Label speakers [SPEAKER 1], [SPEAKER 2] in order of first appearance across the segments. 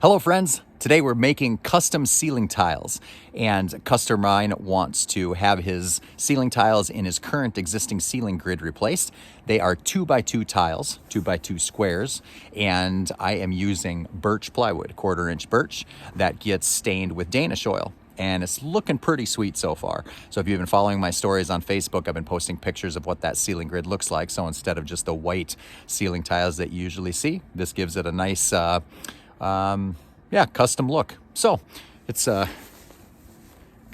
[SPEAKER 1] Hello friends, today we're making custom ceiling tiles, and a customer of mine wants to have his ceiling tiles in his current existing ceiling grid replaced. They are 2x2 tiles, 2x2 squares, and I am using birch plywood, 1/4 inch birch that gets stained with Danish oil. And it's looking pretty sweet so far. So if you've been following my stories on Facebook, I've been posting pictures of what that ceiling grid looks like. So instead of just the white ceiling tiles that you usually see, this gives it a nice custom look. So it's kind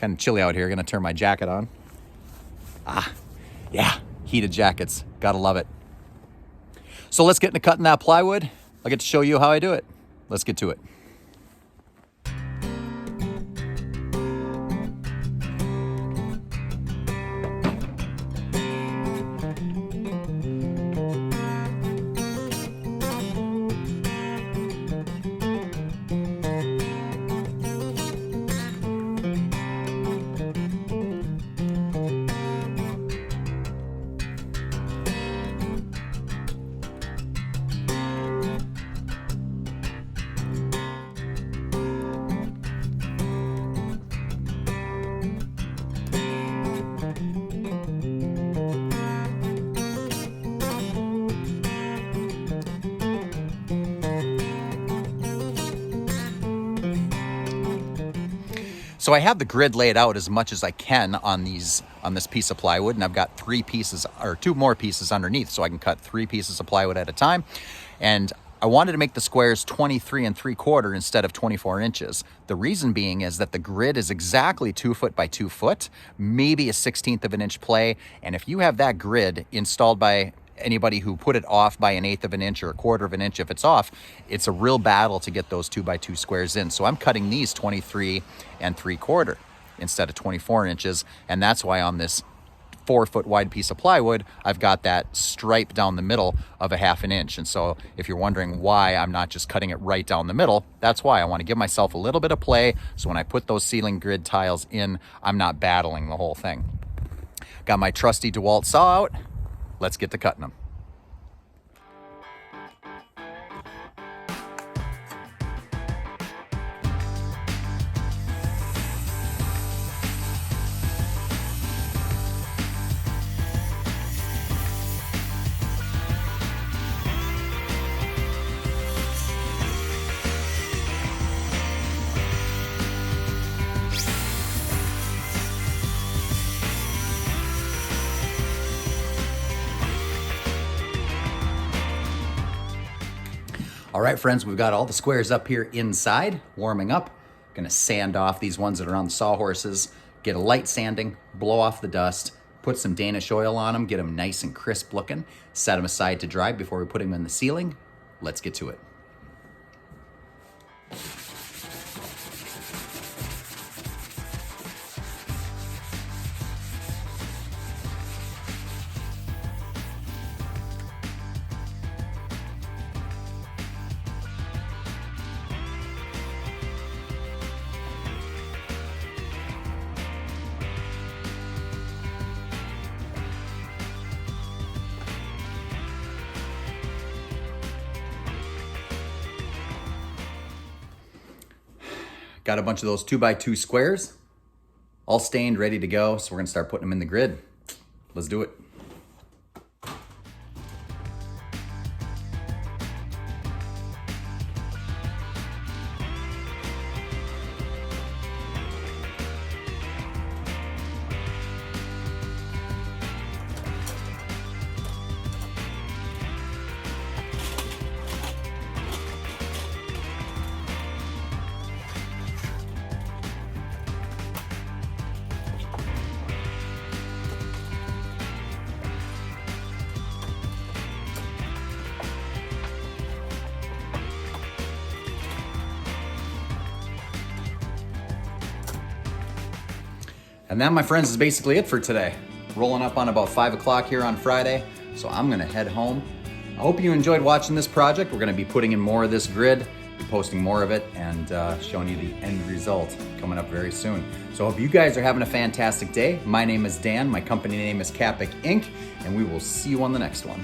[SPEAKER 1] of chilly out here. Gonna turn my jacket on. Heated jackets, gotta love it. So let's get into cutting that plywood. I'll get to show you how I do it. Let's get to it. So I have the grid laid out as much as I can on this piece of plywood, and I've got 3 pieces or 2 more pieces underneath, so I can cut 3 pieces of plywood at a time. And I wanted to make the squares 23 3/4 instead of 24 inches. The reason being is that the grid is exactly 2 foot by 2 foot, maybe a 1/16 of an inch play. And if you have that grid installed by anybody who put it off by 1/8 of an inch or 1/4 of an inch, if it's off, it's a real battle to get those 2 by 2 squares in. So I'm cutting these 23 3/4 instead of 24 inches. And that's why on this 4 foot wide piece of plywood, I've got that stripe down the middle of a 1/2 inch. And so if you're wondering why I'm not just cutting it right down the middle, that's why I want to give myself a little bit of play. So when I put those ceiling grid tiles in, I'm not battling the whole thing. Got my trusty DeWalt saw out. Let's get to cutting them. All right, friends, we've got all the squares up here inside, warming up. Gonna sand off these ones that are on the sawhorses, get a light sanding, blow off the dust, put some Danish oil on them, get them nice and crisp looking, set them aside to dry before we put them in the ceiling. Let's get to it. Got a bunch of those 2 by 2 squares, all stained, ready to go. So we're gonna start putting them in the grid. Let's do it. And that, my friends, is basically it for today. Rolling up on about 5 o'clock here on Friday, so I'm gonna head home. I hope you enjoyed watching this project. We're gonna be putting in more of this grid, be posting more of it, and showing you the end result coming up very soon. So I hope you guys are having a fantastic day. My name is Dan, my company name is Capic Inc., and we will see you on the next one.